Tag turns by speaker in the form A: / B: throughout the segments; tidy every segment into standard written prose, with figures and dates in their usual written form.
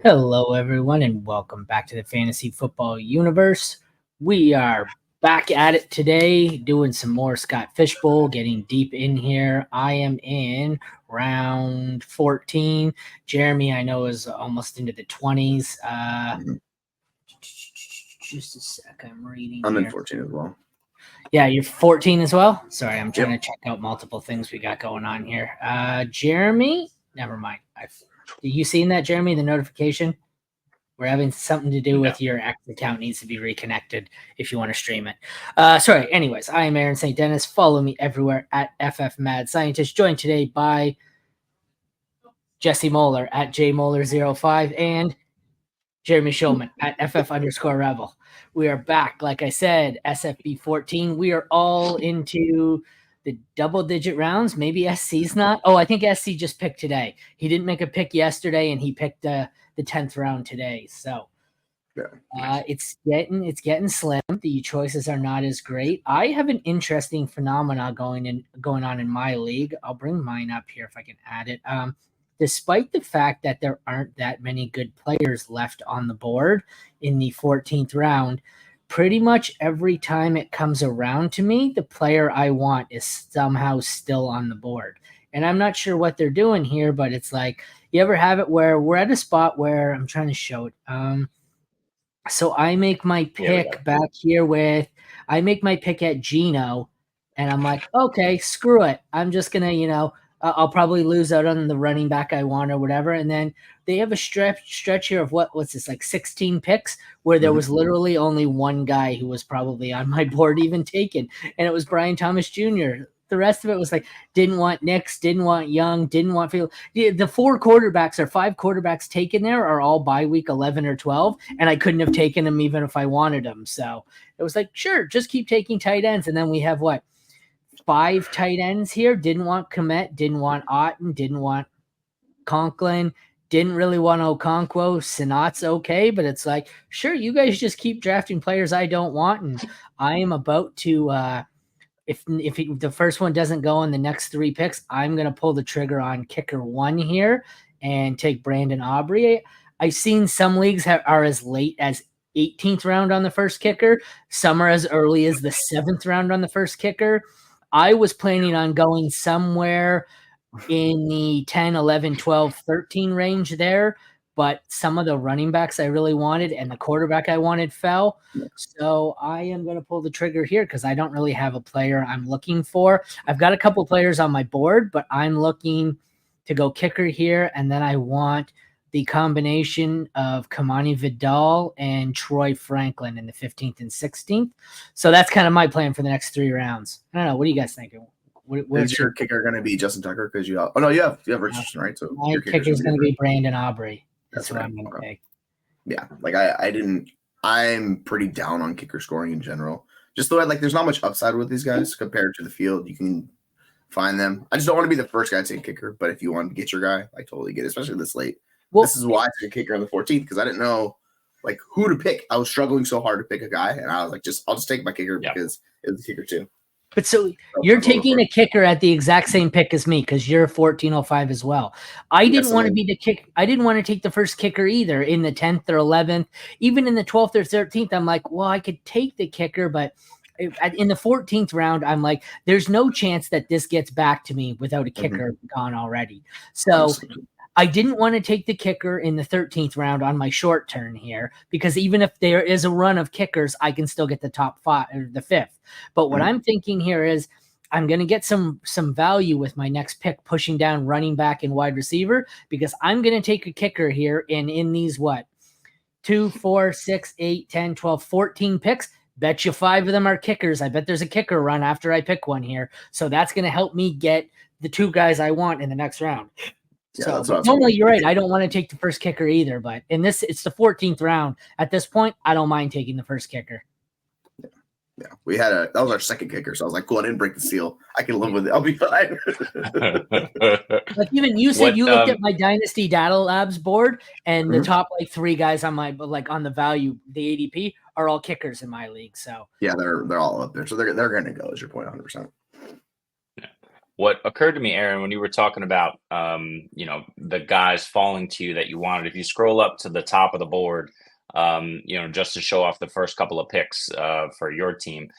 A: Hello, everyone, and welcome back to the Fantasy Football Universe. We are back at it today, doing some more Scott Fishbowl, getting deep in here. I am in round 14. Jeremy, I know, is almost into the 20s. Just a sec, I'm reading
B: I'm
A: here.
B: in 14 as well.
A: Yeah, you're 14 as well? Sorry, I'm trying to check out multiple things we got going on here. Jeremy, never mind. You seen that, Jeremy, the notification? We're having something to do with your X account needs to be reconnected if you want to stream it. Sorry. Anyways, I am St Denis. Follow me everywhere at FF Mad Scientist. Joined today by Jesse Moeller at JMoeller05 and Jeremy Shulman at FF_Rebel. We are back. Like I said, SFB14. We are all into the double-digit rounds. Maybe SC's not. Oh, I think SC just picked today. He didn't make a pick yesterday, and he picked the 10th round today. So it's getting slim. The choices are not as great. I have an interesting phenomena going on in my league. I'll bring mine up here if I can add it. Despite the fact that there aren't that many good players left on the board in the 14th round, pretty much every time it comes around to me, the player I want is somehow still on the board. And I'm not sure what they're doing here, but it's like, you ever have it where we're at a spot where I'm trying to show it. So I make my pick back here I make my pick at Geno, and I'm like, okay, screw it. I'm just going to, I'll probably lose out on the running back I want or whatever. And then they have a stretch here of what's this, like 16 picks where there was literally only one guy who was probably on my board even taken, and it was Brian Thomas Jr. The rest of it was like, didn't want Nix, didn't want Young, didn't want Field. The 5 quarterbacks taken there are all by week 11 or 12, and I couldn't have taken them even if I wanted them. So it was like, sure, just keep taking tight ends. And then we have 5 tight ends here. Didn't want Komet, didn't want Otten, didn't want Conklin, didn't really want Okonkwo. Sinat's okay, but it's like, sure, you guys just keep drafting players I don't want, and I am about to if the first one doesn't go in the next 3 picks, I'm going to pull the trigger on kicker 1 here and take Brandon Aubrey. I've seen some leagues are as late as 18th round on the first kicker. Some are as early as the 7th round on the first kicker. I was planning on going somewhere in the 10, 11, 12, 13 range there, but some of the running backs I really wanted and the quarterback I wanted fell. So I am going to pull the trigger here because I don't really have a player I'm looking for. I've got a couple players on my board, but I'm looking to go kicker here, and then I want the combination of Kamani Vidal and Troy Franklin in the 15th and 16th. So that's kind of my plan for the next 3 rounds. I don't know. What do you guys think?
B: Is your kicker going to be Justin Tucker? Because you have Richardson, right? So
A: my kicker is going to be Brandon Aubrey. That's what I'm going to take.
B: Yeah, I'm pretty down on kicker scoring in general. Just the way, there's not much upside with these guys compared to the field. You can find them. I just don't want to be the first guy to take kicker, but if you want to get your guy, I totally get it, especially this late. Well, this is why I took a kicker on the 14th, because I didn't know who to pick. I was struggling so hard to pick a guy, and I was like, I'll just take my kicker because it's the kicker too.
A: But so you're taking a kicker at the exact same pick as me because you're 1405 as well. I didn't want to be the kick. I didn't want to take the first kicker either in the 10th or 11th, even in the 12th or 13th. I'm like, well, I could take the kicker, but in the 14th round, I'm like, there's no chance that this gets back to me without a kicker gone already. So I didn't want to take the kicker in the 13th round on my short turn here because even if there is a run of kickers, I can still get the top 5 or the 5th. But what I'm thinking here is I'm going to get some value with my next pick, pushing down running back and wide receiver, because I'm going to take a kicker here in these 2, 4, 6, 8, 10, 12, 14 picks. Bet you 5 of them are kickers. I bet there's a kicker run after I pick one here. So that's going to help me get the 2 guys I want in the next round.
B: Yeah,
A: so normally you're right. I don't want to take the first kicker either, but in this, it's the 14th round. At this point, I don't mind taking the first kicker.
B: Yeah. That was our second kicker. So I was like, cool, I didn't break the seal. I can live with it. I'll be fine.
A: Even you said you looked at my Dynasty Data Labs board, and the top 3 guys on my on the value, the ADP, are all kickers in my league. So
B: yeah, they're all up there. So they're going to go, is your point, 100%.
C: What occurred to me, Aaron, when you were talking about, the guys falling to you that you wanted, if you scroll up to the top of the board, just to show off the first couple of picks for your team,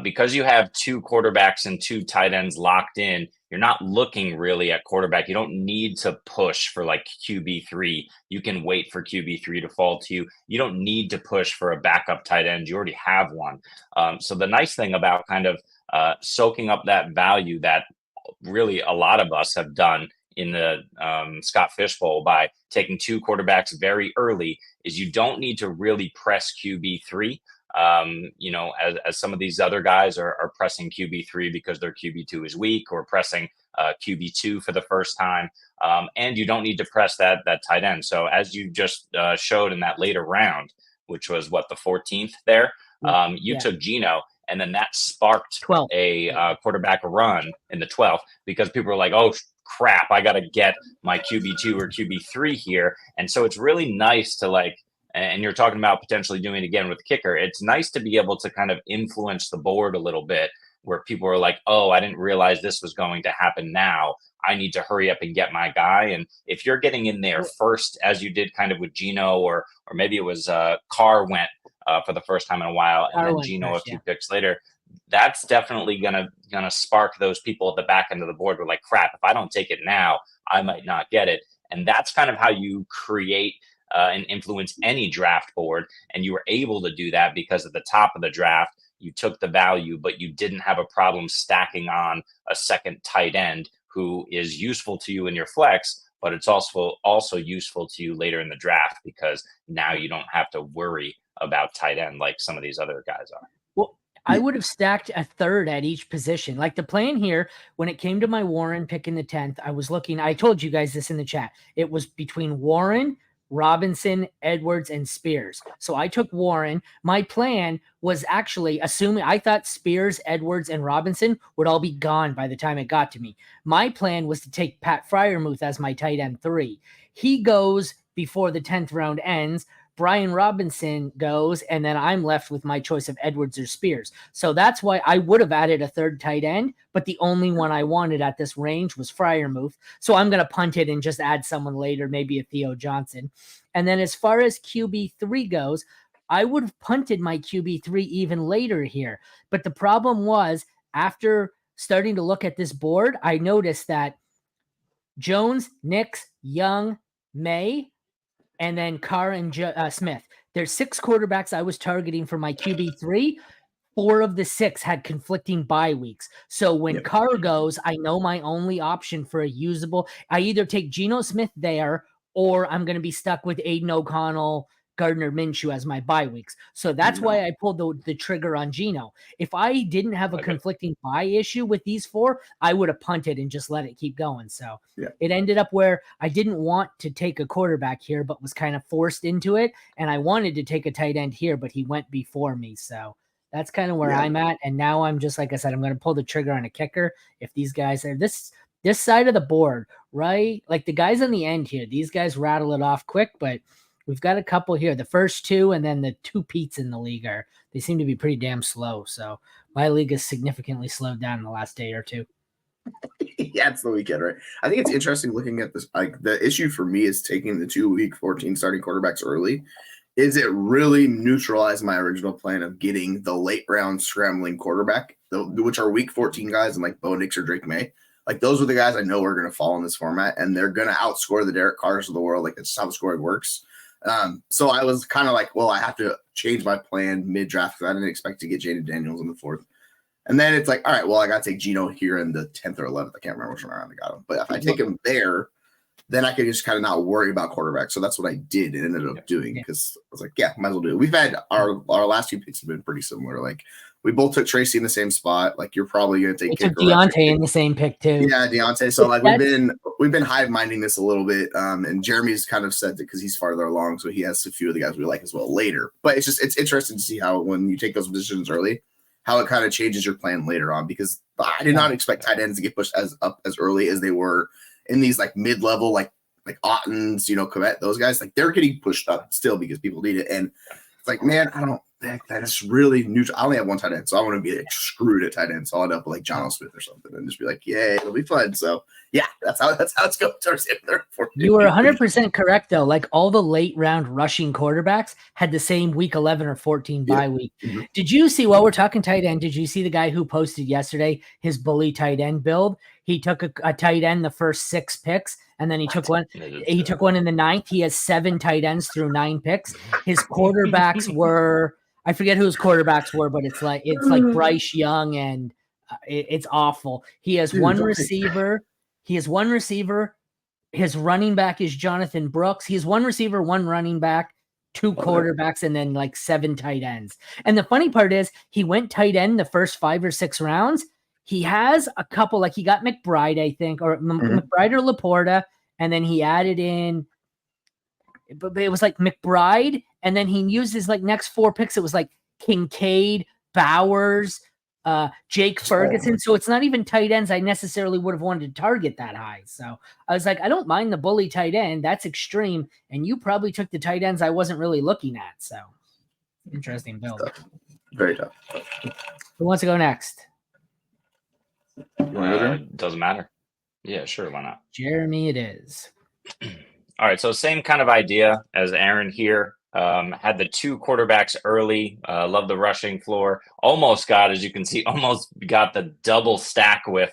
C: because you have two quarterbacks and two tight ends locked in, you're not looking really at quarterback. You don't need to push for like QB3. You can wait for QB3 to fall to you. You don't need to push for a backup tight end. You already have one. So the nice thing about kind of soaking up that value that really a lot of us have done in the Scott Fishbowl by taking two quarterbacks very early is you don't need to really press QB3. As some of these other guys are pressing QB3 because their QB2 is weak or pressing QB2 for the first time. And you don't need to press that tight end. So as you just showed in that later round, which was what, the 14th there, you took Geno. And then that sparked
A: 12.
C: a quarterback run in the 12th because people were like, oh, crap, I got to get my QB2 or QB3 here. And so it's really nice to and you're talking about potentially doing it again with kicker. It's nice to be able to kind of influence the board a little bit where people are like, oh, I didn't realize this was going to happen now. I need to hurry up and get my guy. And if you're getting in there first, as you did kind of with Geno, or maybe it was Carr went for the first time in a while, and then Geno a few picks later, that's definitely gonna spark those people at the back end of the board. We're like, crap, if I don't take it now, I might not get it. And that's kind of how you create and influence any draft board. And you were able to do that because at the top of the draft, you took the value, but you didn't have a problem stacking on a second tight end who is useful to you in your flex, but it's also useful to you later in the draft because now you don't have to worry about tight end like some of these other guys are.
A: Well, I would have stacked a third at each position. Like the plan here, when it came to my Warren pick in the 10th, I was looking, I told you guys this in the chat. It was between Warren, Robinson, Edwards, and Spears. So I took Warren. My plan was actually assuming I thought Spears, Edwards, and Robinson would all be gone by the time it got to me. My plan was to take Pat Freiermuth as my tight end 3. He goes before the 10th round ends. Brian Robinson goes, and then I'm left with my choice of Edwards or Spears. So that's why I would have added a third tight end, but the only one I wanted at this range was Freiermuth. So I'm going to punt it and just add someone later, maybe a Theo Johnson. And then as far as QB3 goes, I would have punted my QB3 even later here. But the problem was, after starting to look at this board, I noticed that Jones, Nix, Young, May, and then Carr and Smith. There's 6 quarterbacks I was targeting for my QB3. 4 of the 6 had conflicting bye weeks. So when Carr goes, I know my only option for a usable, I either take Geno Smith there, or I'm going to be stuck with Aiden O'Connell, Gardner Minshew as my bye weeks. So that's why I pulled the trigger on Geno. If I didn't have a conflicting bye issue with these 4, I would have punted and just let it keep going. So it ended up where I didn't want to take a quarterback here, but was kind of forced into it. And I wanted to take a tight end here, but he went before me. So that's kind of where I'm at. And now I'm just, like I said, I'm going to pull the trigger on a kicker. If these guys are this side of the board, right? Like the guys on the end here, these guys rattle it off quick, but we've got a couple here. The first 2 and then the 2 Petes in the league they seem to be pretty damn slow. So my league is significantly slowed down in the last day or 2.
B: Yeah, it's the weekend, right? I think it's interesting looking at this. Like the issue for me is taking the 2 week 14 starting quarterbacks early. Is it really neutralized my original plan of getting the late round scrambling quarterback, which are week 14 guys and like Bo Nix or Drake May? Like those are the guys I know are going to fall in this format, and they're going to outscore the Derek Carrs of the world. Like it's how scoring works. So I was kind of like, well, I have to change my plan mid-draft because I didn't expect to get Jaden Daniels in the 4th. And then it's like, all right, well, I got to take Geno here in the 10th or 11th. I can't remember which one around I got him. But if I take him there, then I could just kind of not worry about quarterback. So that's what I did and ended up doing because I was like, yeah, might as well do it. We've had our last 2 picks have been pretty similar. Like we both took Tracy in the same spot. Like you're probably going to take
A: Deontay in the same pick too.
B: Yeah, Deontay. So like we've been hive minding this a little bit. And Jeremy's kind of said that because he's farther along, so he has a few of the guys we like as well later. But it's interesting to see how when you take those positions early, how it kind of changes your plan later on. Because I did not expect tight ends to get pushed up as early as they were in these like mid-level, like Ottens, Komet, those guys, like they're getting pushed up still because people need it. And it's like, man, I don't that's really neutral. I only have one tight end, so I want to be like screwed at tight end. So I'll end up with like John Smith or something and just be like, yay, it'll be fun. So yeah, that's how it's going towards the end of
A: You were 100% correct, though. Like all the late round rushing quarterbacks had the same week 11 or 14 bye week.
B: Mm-hmm.
A: Did you see, while we're talking tight end, did you see the guy who posted yesterday his bully tight end build? He took a tight end the first 6 picks, and then he took one. He took one in the 9th. He has 7 tight ends through 9 picks. His quarterbacks were, I forget who his quarterbacks were, but it's like Bryce Young, and it's awful. He has one receiver. His running back is Jonathan Brooks. He has 1 receiver, 1 running back, 2 quarterbacks, and then like 7 tight ends. And the funny part is he went tight end the first 5 or 6 rounds. He has a couple, like he got McBride, I think, or McBride or Laporta, and then he added in, but it was like McBride, and then he used his like next 4 picks. It was like Kincaid, Bowers, Jake Ferguson. So it's not even tight ends I necessarily would have wanted to target that high. So I was like, I don't mind the bully tight end. That's extreme. And you probably took the tight ends I wasn't really looking at. So interesting build.
B: Very tough.
A: Who wants to go next?
C: Doesn't matter. Yeah, sure. Why not?
A: Jeremy, it is.
C: All right. So same kind of idea as Aaron here. Had the 2 quarterbacks early. Love the rushing floor. Almost got, as you can see, the double stack with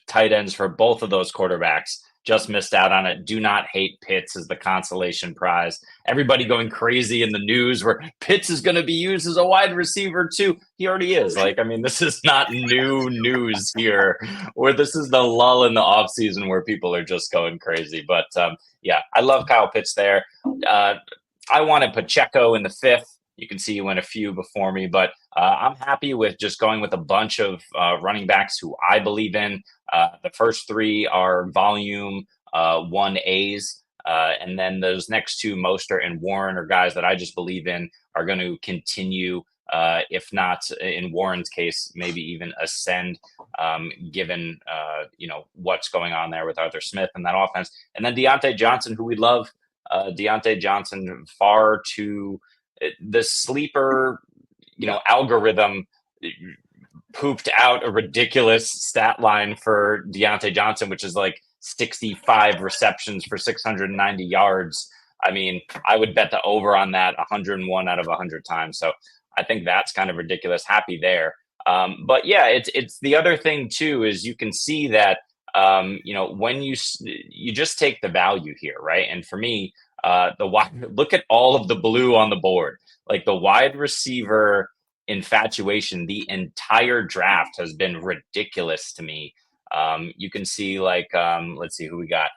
C: tight ends for both of those quarterbacks. Just missed out on it. Do not hate Pitts as the consolation prize. Everybody going crazy in the news where Pitts is going to be used as a wide receiver too. He already is. Like, I mean, this is not new news here, or this is the lull in the offseason where people are just going crazy. But yeah, I love Kyle Pitts there. I wanted Pacheco in the 5th. You can see he went a few before me, but I'm happy with just going with a bunch of running backs who I believe in. The first 3 are volume 1As, and then those next 2, Mostert and Warren, are guys that I just believe in are going to continue, if not in Warren's case, maybe even ascend, given what's going on there with Arthur Smith and that offense. And then Deontay Johnson, who we love. Deontay Johnson, far too the sleeper, algorithm pooped out a ridiculous stat line for Deontay Johnson, which is like 65 receptions for 690 yards. I mean, I would bet the over on that 101 out of 100 times. So I think that's kind of ridiculous. Happy there. But yeah, it's the other thing too, is you can see that, when you just take the value here, right? And for me, look at all of the blue on the board. Like the wide receiver infatuation, the entire draft has been ridiculous to me. You can see let's see who we got.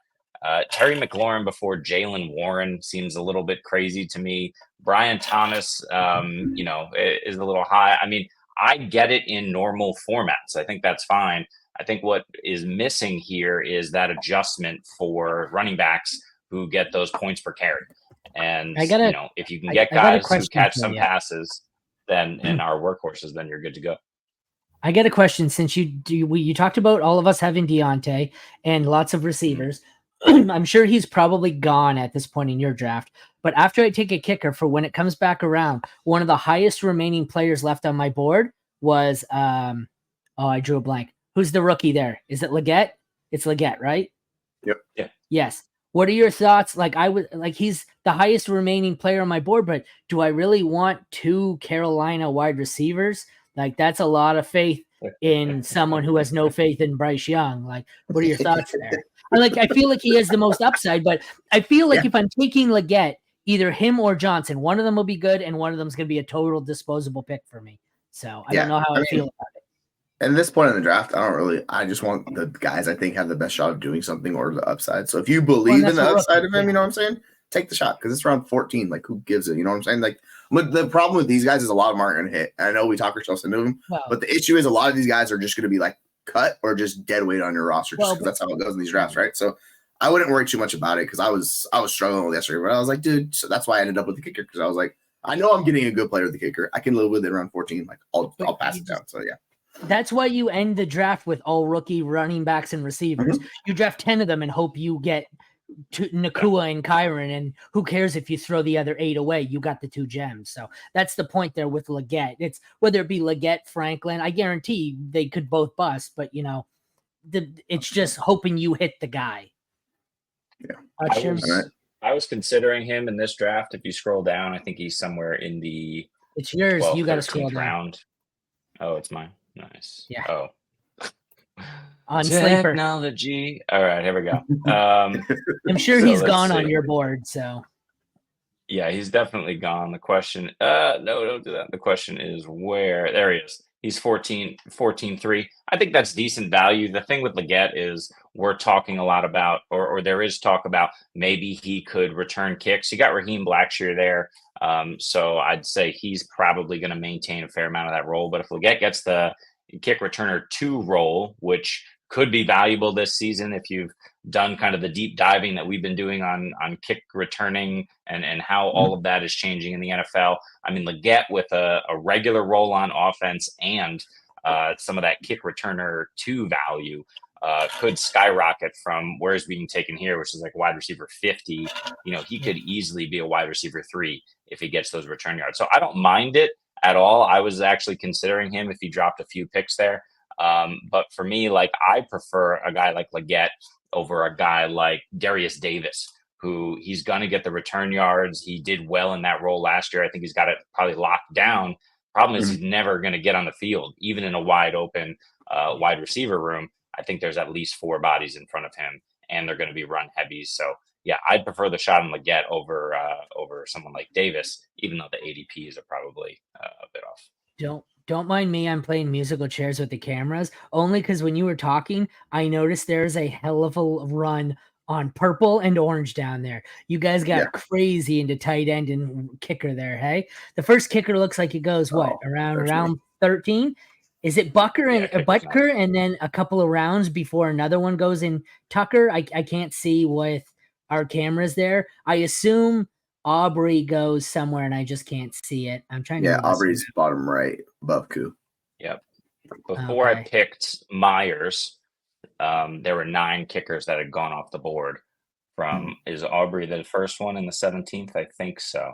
C: Terry McLaurin before Jalen Warren seems a little bit crazy to me. Brian Thomas, is a little high. I mean, I get it in normal formats. I think that's fine. I think what is missing here is that adjustment for running backs who get those points per carry. And, if you can get guys who catch some passes, then in our workhorses, then you're good to go.
A: I get a question, since you talked about all of us having Deontay and lots of receivers. I'm sure he's probably gone at this point in your draft. But after I take a kicker, for when it comes back around, one of the highest remaining players left on my board was I drew a blank. Who's the rookie there? Is it Leggett? It's Leggett, right?
B: Yep.
C: Yeah.
A: Yes. What are your thoughts? He's the highest remaining player on my board, but do I really want 2 Carolina wide receivers? Like, that's a lot of faith in someone who has no faith in Bryce Young. Like, what are your thoughts there? I feel like he has the most upside, but I feel like if I'm taking Leggett, either him or Johnson, one of them will be good, and one of them is going to be a total disposable pick for me. So I don't know how I feel about it.
B: At this point in the draft, I just want the guys I think have the best shot of doing something or the upside. So if you believe in the upside of him, you know what I'm saying? Take the shot, because it's round 14. Like, who gives it? You know what I'm saying? Like, the problem with these guys is a lot of them aren't going to hit. And I know we talk ourselves into them, but the issue is a lot of these guys are just going to be like cut or just dead weight on your roster, just because that's how it goes in these drafts, right? So I wouldn't worry too much about it, because I was struggling with yesterday, but I was like, dude, so that's why I ended up with the kicker, because I was like, I know I'm getting a good player with the kicker. I can live with it around 14. Like, I'll pass it down. So yeah.
A: That's why you end the draft with all rookie running backs and receivers. You draft 10 of them and hope you get to Nakua and Kyron, and who cares if you throw the other 8 away? You got the 2 gems. So that's the point there with Leggett. It's whether it be Leggett, Franklin, I guarantee they could both bust, but it's just hoping you hit the guy.
B: Yeah.
C: I was considering him in this draft. If you scroll down, I think he's somewhere in the
A: It's yours.
C: 12th,
A: You got to scroll down.
C: round. Oh, it's mine. Nice.
A: Yeah.
C: Oh.
A: On Sleeper.
C: Technology. All right, here we go.
A: I'm sure he's gone on your board, so.
C: Yeah, he's definitely gone. The question, no, don't do that. The question is where? There he is. He's 14-3. I think that's decent value. The thing with Leggett is we're talking a lot about, or there is talk about maybe he could return kicks. You got Raheem Blackshear there. So I'd say he's probably going to maintain a fair amount of that role. But if Leggett gets the kick returner 2 role, which could be valuable this season if you've done kind of the deep diving that we've been doing on kick returning and how all of that is changing in the NFL. I mean, Leggett with a regular role on offense and some of that kick returner 2 value could skyrocket from where he's being taken here, which is like wide receiver 50. He could easily be a wide receiver 3 if he gets those return yards. So I don't mind it at all. I was actually considering him if he dropped a few picks there. But for me, like, I prefer a guy like Leggett over a guy like Darius Davis, who he's going to get the return yards. He did well in that role last year. I think he's got it probably locked down. Problem is he's never going to get on the field, even in a wide open wide receiver room. I think there's at least 4 bodies in front of him, and they're going to be run heavies. So yeah, I'd prefer the shot on Leggett over someone like Davis, even though the ADPs are probably a bit off.
A: Don't mind me. I'm playing musical chairs with the cameras only because when you were talking, I noticed there's a hell of a run on purple and orange down there. You guys got crazy into tight end and kicker there. Hey, the first kicker looks like it goes around 13. Is it Butker and then a couple of rounds before another one goes in Tucker? I can't see with our cameras there. I assume Aubrey goes somewhere and I just can't see it. I'm trying to.
B: Yeah, Aubrey's bottom right above Koo.
C: Yep. Before I picked Myers, there were 9 kickers that had gone off the board. Is Aubrey the first one in the 17th? I think so.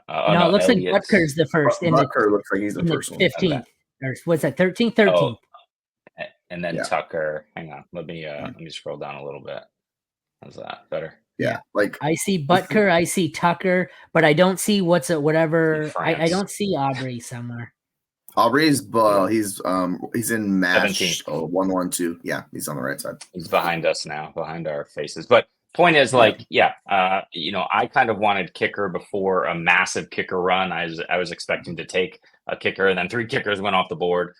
A: No, it looks like Butker's the first.
B: Butker looks like he's the first
A: 15th.
B: one.
A: Or what's that? 13th.
C: Oh, and then Tucker. Hang on. Let me scroll down a little bit. How's that better?
B: Yeah, like
A: I see Butker, I see Tucker, but I don't see I don't see Aubrey somewhere.
B: Aubrey's he's in match 1-1-2. Yeah, he's on the right side.
C: He's behind us now, behind our faces. But point is, I kind of wanted kicker before a massive kicker run. I was expecting to take a kicker, and then 3 kickers went off the board.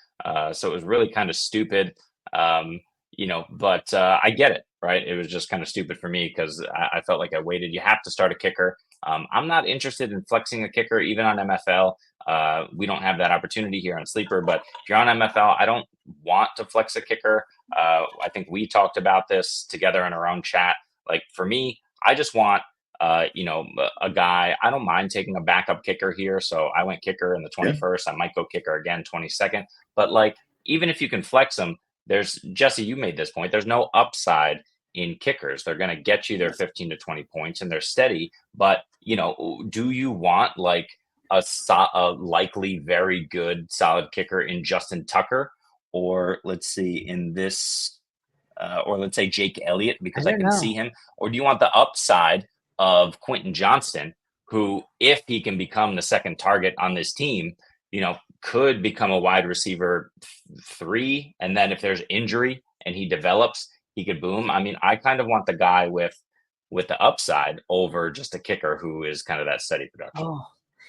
C: So it was really kind of stupid. But I get it, right? It was just kind of stupid for me because I felt like I waited. You have to start a kicker. I'm not interested in flexing a kicker, even on MFL. We don't have that opportunity here on Sleeper, but if you're on MFL, I don't want to flex a kicker. I think we talked about this together in our own chat. Like, for me, I just want, a guy. I don't mind taking a backup kicker here. So I went kicker in the 21st. I might go kicker again 22nd. But like, even if you can flex them, Jesse, you made this point. There's no upside in kickers. They're going to get you their 15 to 20 points and they're steady. But, do you want like a likely very good solid kicker in Justin Tucker? Or let's see in this, or let's say Jake Elliott, because I can see him. Or do you want the upside of Quentin Johnston, who, if he can become the second target on this team, could become a wide receiver 3. And then if there's injury and he develops, he could boom. I mean, I kind of want the guy with the upside over just a kicker who is kind of that steady production.
A: Oh,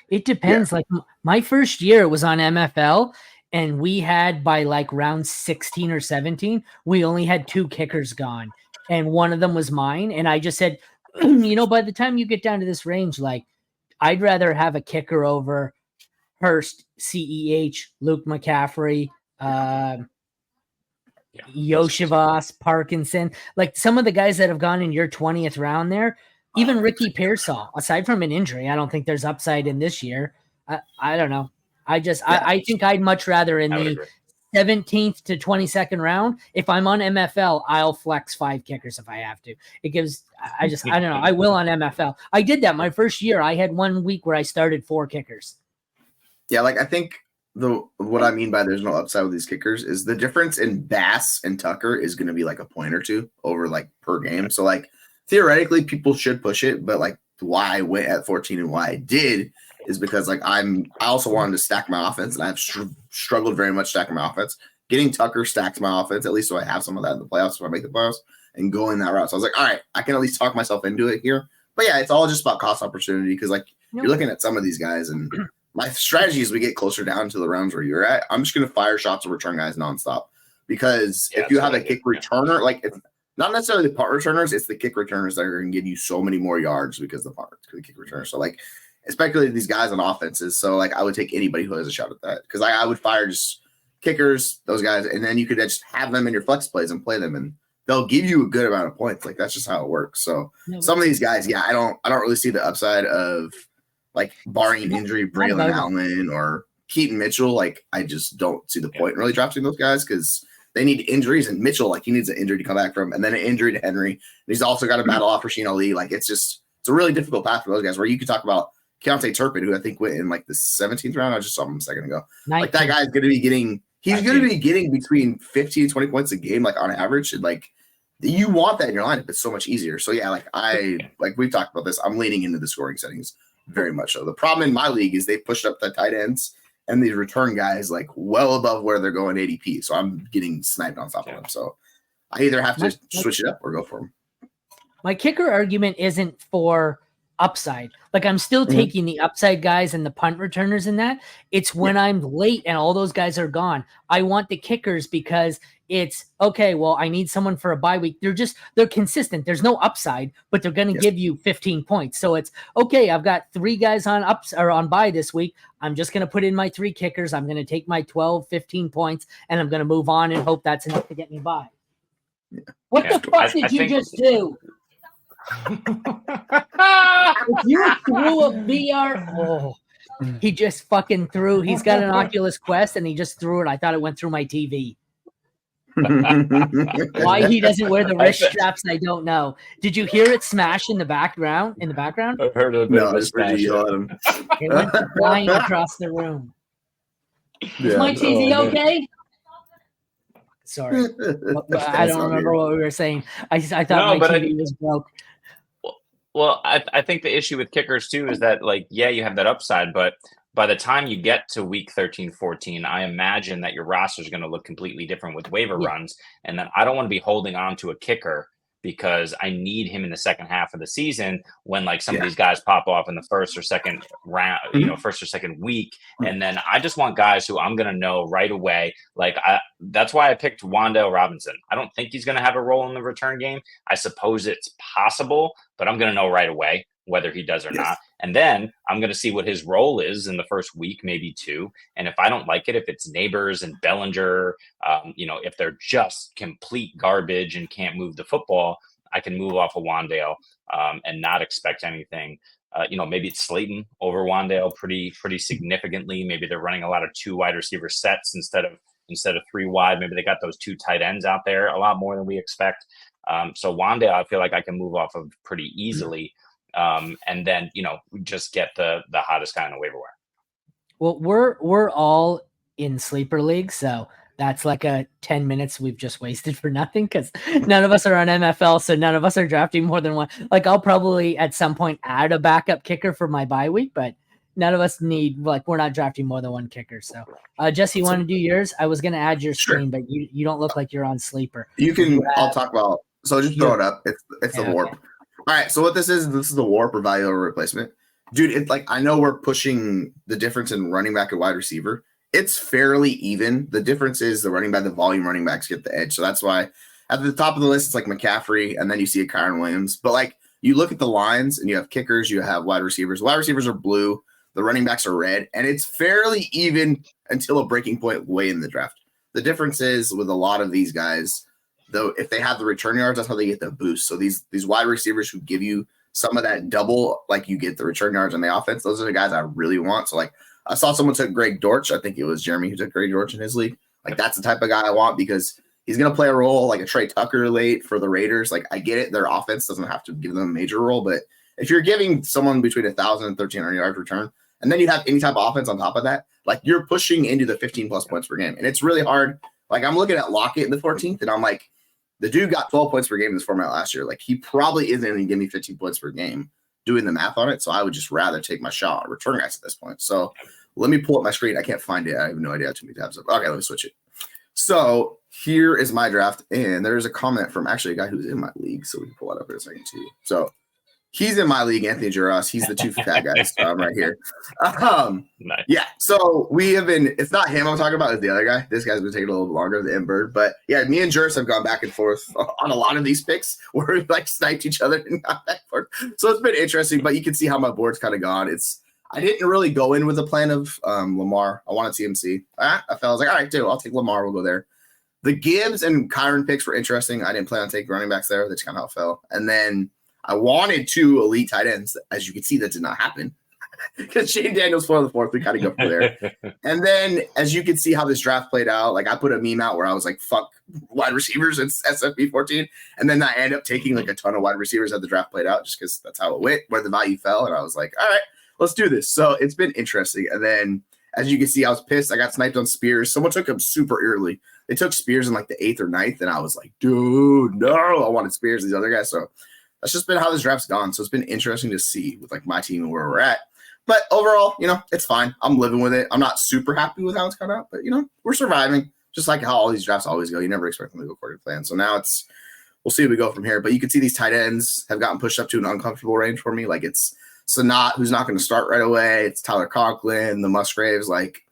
A: it depends. Yeah. Like my first year was on MFL, and we had by like round 16 or 17, we only had 2 kickers gone, and one of them was mine. And I just said, by the time you get down to this range, like, I'd rather have a kicker over Hurst, CEH, Luke McCaffrey, Yoshivas, Parkinson, like some of the guys that have gone in your 20th round there, even Ricky Pearsall, aside from an injury, I don't think there's upside in this year. I don't know. I think I'd much rather in the 17th to 22nd round, if I'm on MFL, I'll flex 5 kickers if I have to. It gives, I don't know. I will on MFL. I did that my first year. I had 1 week where I started 4 kickers.
B: Yeah, like I think what I mean by there's no upside with these kickers is the difference in Bass and Tucker is going to be like a point or 2 over like per game. So like theoretically people should push it, but like why I went at 14 and why I did is because like I also wanted to stack my offense, and I've struggled very much stacking my offense. Getting Tucker stacks my offense, at least so I have some of that in the playoffs when I make the playoffs, and going that route. So I was like, all right, I can at least talk myself into it here. But yeah, it's all just about cost opportunity because like you're looking at some of these guys, and my strategy is we get closer down to the rounds where you're at. I'm just going to fire shots or return guys nonstop because if you have a kick returner, like it's not necessarily the punt returners, it's the kick returners that are going to give you so many more yards because of the kick returner. So like, especially these guys on offenses. So like, I would take anybody who has a shot at that because I would fire just kickers, those guys, and then you could just have them in your flex plays and play them, and they'll give you a good amount of points. Like that's just how it works. So some of these guys, yeah, I don't really see the upside of like barring injury, Braylon Allen or Keaton Mitchell. Like I just don't see the point in really drafting those guys because they need injuries, and Mitchell, like he needs an injury to come back from, and then an injury to Henry. And he's also got to battle off Rasheen Ali. Like it's a really difficult path for those guys where you could talk about Keontae Turpin, who I think went in like the 17th round. I just saw him a second ago. 19. Like that guy's going to be getting, he's going to be getting between 15 and 20 points a game, like on average. And like you want that in your lineup. It's so much easier. So yeah, like we've talked about this. I'm leaning into the scoring settings very much so. The problem in my league is they pushed up the tight ends and these return guys like well above where they're going ADP. So I'm getting sniped on top of them. So I either have to switch it up or go for them.
A: My kicker argument isn't for upside. Like I'm still taking the upside guys and the punt returners in that. It's when I'm late and all those guys are gone. I want the kickers because it's okay. Well, I need someone for a bye week. They're consistent. There's no upside, but they're going to give you 15 points. So it's okay. I've got 3 guys on ups or on bye this week. I'm just going to put in my 3 kickers. I'm going to take my 12, 15 points and I'm going to move on and hope that's enough to get me by. Yeah. What the fuck did you just do? If you threw a VR, he just fucking threw. He's got an Oculus Quest and he just threw it. I thought it went through my TV. Why he doesn't wear the wrist straps, I don't know. Did you hear it smash in the background?
C: I heard a bit of a smash.
A: It went flying across the room. Is my TV okay? Sorry, I don't remember what we were saying. I thought my TV was broke.
C: Well, I think the issue with kickers too is that like, yeah, you have that upside, but by the time you get to week 13, 14, I imagine that your roster is going to look completely different with waiver runs. And then I don't want to be holding on to a kicker because I need him in the second half of the season when like some of these guys pop off in the first or second round, first or second week. And then I just want guys who I'm going to know right away. Like that's why I picked Wan'Dale Robinson. I don't think he's going to have a role in the return game. I suppose it's possible, but I'm going to know right away whether he does or not. And then I'm going to see what his role is in the first week, maybe 2. And if I don't like it, if it's Neighbors and Bellinger, if they're just complete garbage and can't move the football, I can move off of Wan'Dale and not expect anything. Maybe it's Slayton over Wan'Dale pretty significantly. Maybe they're running a lot of 2 wide receiver sets instead of 3 wide. Maybe they got those 2 tight ends out there a lot more than we expect. So Wan'Dale, I feel like I can move off of pretty easily. And then, just get the hottest guy on the waiver wire.
A: Well, we're all in sleeper leagues, so that's like a 10 minutes we've just wasted for nothing because none of us are on MFL, so none of us are drafting more than one. Like I'll probably at some point add a backup kicker for my bye week, but none of us we're not drafting more than 1 kicker. So Jesse, you want to do yours? I was going to add your screen, but you don't look like you're on sleeper.
B: You can, I'll talk about, so just throw it up. It's the warp. All right, so what this is the warp or value over replacement. Dude, it's like I know we're pushing the difference in running back and wide receiver. It's fairly even. The difference is the running back, the volume running backs get the edge. So that's why at the top of the list, it's like McCaffrey, and then you see a Kyron Williams. But like you look at the lines and you have kickers, you have wide receivers. Wide receivers are blue, the running backs are red, and it's fairly even until a breaking point way in the draft. The difference is with a lot of these guys, though, if they have the return yards, that's how they get the boost. So these wide receivers who give you some of that double, like you get the return yards on the offense, those are the guys I really want. So like I saw someone took Greg Dortch. I think it was Jeremy who took Greg Dortch in his league. Like that's the type of guy I want because he's going to play a role like a Trey Tucker late for the Raiders. Like I get it. Their offense doesn't have to give them a major role, but if you're giving someone between 1,000 and 1,300 yards return, and then you have any type of offense on top of that, like you're pushing into the 15 plus points per game. And it's really hard. Like I'm looking at Lockett in the 14th and I'm like, the dude got 12 points per game in this format last year. Like he probably isn't going to give me 15 points per game doing the math on it. So I would just rather take my shot on return guys at this point. So let me pull up my screen. I can't find it. I have no idea how too many tabs up. Okay, let me switch it. So here is my draft. And there's a comment from actually a guy who's in my league. So we can pull it up in a second too. So he's in my league, Anthony Juras. He's the two fat guys right here.
C: Nice.
B: Yeah. So we have been, it's not him I'm talking about, it's the other guy. This guy's been taking a little bit longer, the M-Bird. But yeah, me and Juras have gone back and forth on a lot of these picks where we've like sniped each other and gone back and forth. So it's been interesting, but you can see how my board's kind of gone. I didn't really go in with a plan of Lamar. I wanted CMC. I was like, all right, dude, I'll take Lamar. We'll go there. The Gibbs and Kyron picks were interesting. I didn't plan on taking running backs there. That's kind of how it fell. And then I wanted 2 elite tight ends. As you can see, that did not happen because Shane Daniels fell in the 4th. We kind of go from there. And then as you can see how this draft played out, like I put a meme out where I was like, fuck wide receivers. It's SFB14. And then I ended up taking like a ton of wide receivers as the draft played out just because that's how it went, where the value fell. And I was like, all right, let's do this. So it's been interesting. And then as you can see, I was pissed. I got sniped on Spears. Someone took him super early. They took Spears in like the 8th or 9th. And I was like, dude, no, I wanted Spears, these other guys. So that's just been how this draft's gone. So it's been interesting to see with like my team and where we're at. But overall, it's fine. I'm living with it. I'm not super happy with how it's come out, but we're surviving. Just like how all these drafts always go. You never expect them to go according to plan. So now we'll see where we go from here. But you can see these tight ends have gotten pushed up to an uncomfortable range for me. Like it's Sanat, who's not going to start right away. It's Tyler Conklin, the Musgraves. Like,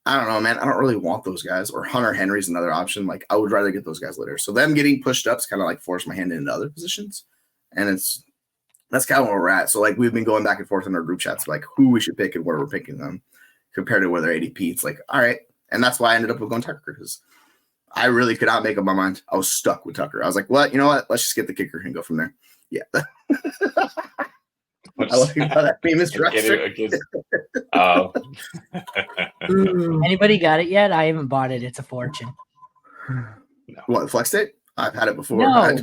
B: I don't know, man. I don't really want those guys. Or Hunter Henry's another option. Like, I would rather get those guys later. So them getting pushed up is kind of like force my hand into other positions. And that's kind of where we're at. So like we've been going back and forth in our group chats, like who we should pick and where we're picking them compared to where they're ADP. It's like, all right. And that's why I ended up with going Tucker because I really could not make up my mind. I was stuck with Tucker. I was like, well, you know what? Let's just get the kicker and go from there. Yeah. I like how that famous dresser.
A: Anybody got it yet? I haven't bought it. It's a fortune.
C: No.
B: What, Flex It? I've had it before.
A: No,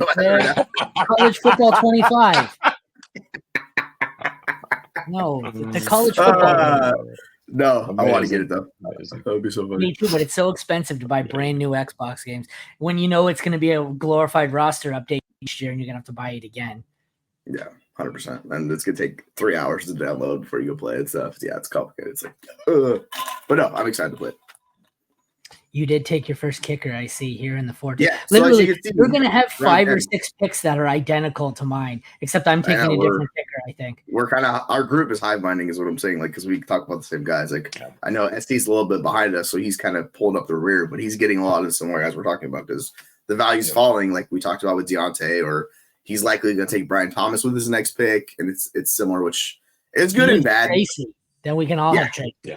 A: College Football 25. No, the college football.
B: No, I want to get it though. That would be so funny.
A: Me too, but it's so expensive to buy brand new Xbox games when you know it's going to be a glorified roster update each year and you're going to have to buy it again.
B: Yeah, 100%. And it's going to take 3 hours to download before you go play it stuff. Yeah, it's complicated. It's like, but no, I'm excited to play it.
A: You did take your first kicker, I see, here in the 14th.
B: Yeah,
A: literally, we're going to have 5 or 6 picks that are identical to mine, except I'm taking a different picker, I think.
B: We're kind of, our group is hive minding is what I'm saying, like, because we talk about the same guys. Like, I know ST's a little bit behind us, so he's kind of pulling up the rear, but he's getting a lot of the similar guys we're talking about because the value's falling, like we talked about with Deontay, or he's likely going to take Brian Thomas with his next pick, and it's similar, which is good and bad.
A: Tracy. Then we can all have Tracy.
C: Yeah.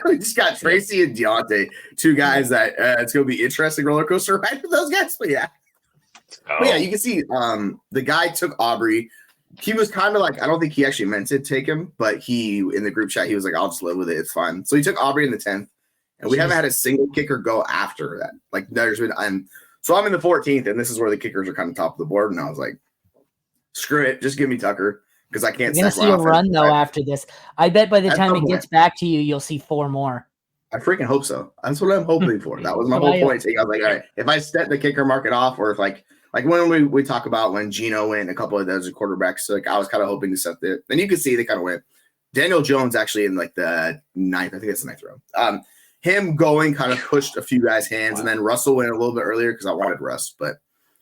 B: We just got Tracy and Deontay, 2 guys that it's going to be interesting roller coaster ride for those guys. But yeah. But yeah, you can see the guy took Aubrey. He was kind of like, I don't think he actually meant to take him, but he, in the group chat, he was like, I'll just live with it. It's fine. So he took Aubrey in the 10th, and we haven't had a single kicker go after that. Like, there's been, so I'm in the 14th, and this is where the kickers are kind of top of the board. And I was like, screw it. Just give me Tucker. Because I can't.
A: You're gonna see a run though after this. I bet by the time it gets back to you, you'll see 4 more.
B: I freaking hope so. That's what I'm hoping for. That was my whole point. I was like, all right, if I set the kicker market off, or if like when we talk about when Geno went, a couple of those quarterbacks, so like I was kind of hoping to set the. And you can see they kind of went. Daniel Jones actually in like the 9th. I think it's the 9th round. Him going kind of pushed a few guys' hands, and then Russell went a little bit earlier because I wanted Russ, but.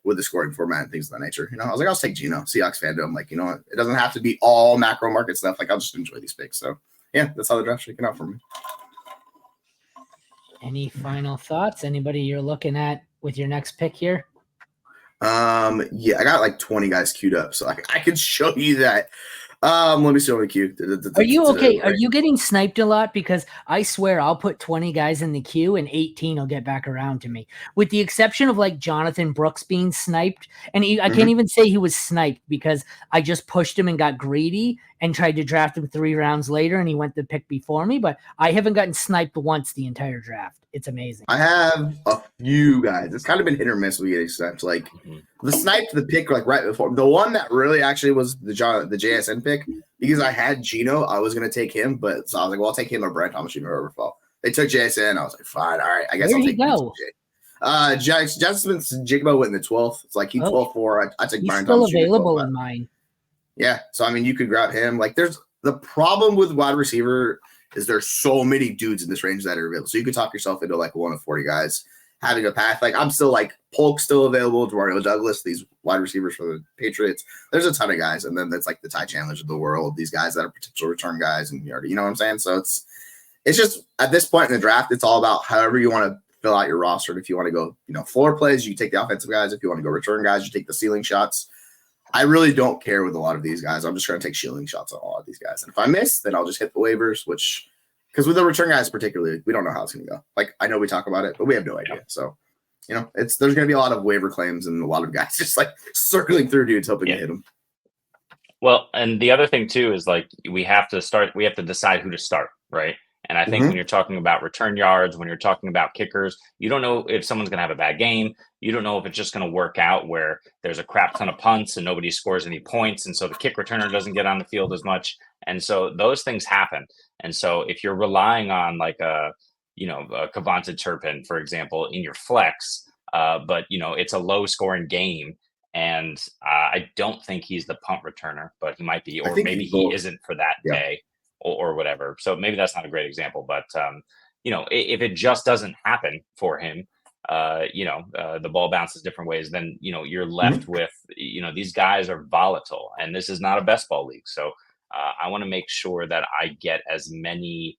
B: With the scoring format and things of that nature, I was like, I'll take Geno, Seahawks fandom. Like, what? It doesn't have to be all macro market stuff. Like, I'll just enjoy these picks. So, yeah, that's how the draft's shaking out for me.
A: Any final thoughts? Anybody you're looking at with your next pick here?
B: Yeah, I got like 20 guys queued up, so I could show you that. Let me see on the queue.
A: Are you okay? Are you getting sniped a lot? Because I swear I'll put 20 guys in the queue and 18 will get back around to me. With the exception of like Jonathan Brooks being sniped. And I can't even say he was sniped because I just pushed him and got greedy and tried to draft him 3 rounds later and he went the pick before me. But I haven't gotten sniped once the entire draft. It's amazing.
B: I have a few guys. It's kind of been hit or miss with getting sniped. Like the snipe, the pick, like right before the one that really actually was the JSN pick because I had Gino. I was gonna take him, but so I was like, well, I'll take him or Brent Thomas Jr. overfall. They took JSN. I was like, fine, all right, I guess
A: Where'd
B: I'll
A: he
B: take
A: go?
B: Jasmine Jigbo went in the 12th. It's like he 12-4. I take
A: He's
B: Brian
A: still
B: Thomas Jr.
A: available in mine.
B: Yeah, so I mean, you could grab him. Like, there's the problem with wide receiver is there's so many dudes in this range that are available. So you could talk yourself into like one of 40 guys having a path. Like I'm still like Polk's still available, Demario Douglas, these wide receivers for the Patriots. There's a ton of guys, and then that's like the Ty Chandlers of the world. These guys that are potential return guys, and you know what I'm saying. So it's just at this point in the draft, it's all about however you want to fill out your roster. If you want to go, floor plays, you take the offensive guys. If you want to go return guys, you take the ceiling shots. I really don't care with a lot of these guys. I'm just going to take shielding shots on a lot of these guys. And if I miss, then I'll just hit the waivers, because with the return guys particularly, we don't know how it's going to go. Like, I know we talk about it, but we have no idea. So, there's going to be a lot of waiver claims and a lot of guys just like circling through dudes hoping to hit them.
C: Well, and the other thing too is like we have to decide who to start, right? And I think when you're talking about return yards, when you're talking about kickers, you don't know if someone's going to have a bad game. You don't know if it's just going to work out where there's a crap ton of punts and nobody scores any points. And so the kick returner doesn't get on the field as much. And so those things happen. And so if you're relying on like a Kavonta Turpin, for example, in your flex, but it's a low scoring game. And I don't think he's the punt returner, but he might be, or maybe he isn't for that day. Or whatever. So maybe that's not a great example, but if it just doesn't happen for him, the ball bounces different ways, then you're left with these guys are volatile, and this is not a best ball league. So I want to make sure that I get as many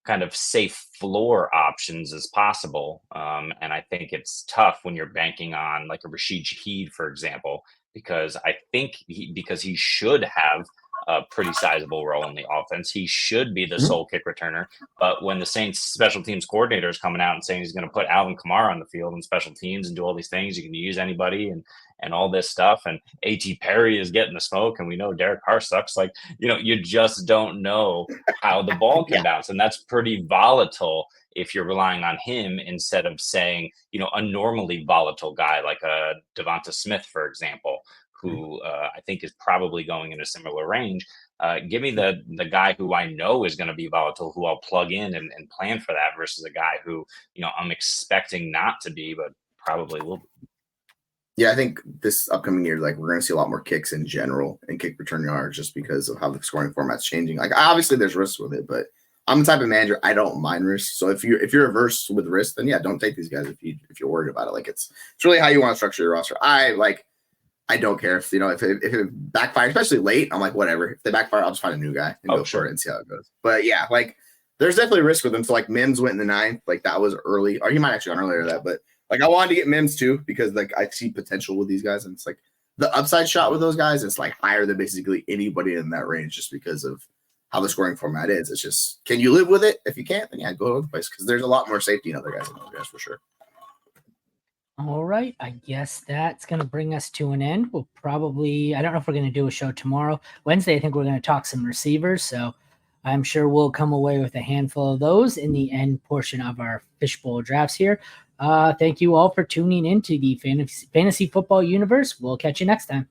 C: kind of safe floor options as possible. And I think it's tough when you're banking on like a Rashid Shaheed, for example, because I think because he should have a pretty sizable role in the offense. He should be the sole kick returner. But when the Saints special teams coordinator is coming out and saying he's going to put Alvin Kamara on the field and special teams and do all these things, you can use anybody and all this stuff. And A.T. Perry is getting the smoke, and we know Derek Carr sucks. Like, you just don't know how the ball can bounce. And that's pretty volatile if you're relying on him instead of saying, a normally volatile guy like a Devonta Smith, for example, who I think is probably going in a similar range. Give me the guy who I know is going to be volatile, who I'll plug in and plan for that versus a guy who, I'm expecting not to be, but probably will be.
B: Yeah, I think this upcoming year, like we're going to see a lot more kicks in general and kick return yards just because of how the scoring format's changing. Like obviously there's risks with it, but I'm the type of manager, I don't mind risks. So if you're averse with risk, then don't take these guys if you're worried about it. Like it's really how you want to structure your roster. I don't care if if it backfires, especially late. I'm like, whatever. If they backfire, I'll just find a new guy and go for it and see how it goes. But yeah, like there's definitely risk with them. So like Mims went in the 9th, like that was early, or he might actually gone earlier than that. But like I wanted to get Mims too because like I see potential with these guys, and it's like the upside shot with those guys is like higher than basically anybody in that range just because of how the scoring format is. It's just, can you live with it? If you can't, then go to other place because there's a lot more safety in other guys than those guys for sure.
A: All right. I guess that's going to bring us to an end. We'll probably, I don't know if we're going to do a show tomorrow. Wednesday, I think we're going to talk some receivers. So I'm sure we'll come away with a handful of those in the end portion of our fishbowl drafts here. Thank you all for tuning into the fantasy football universe. We'll catch you next time.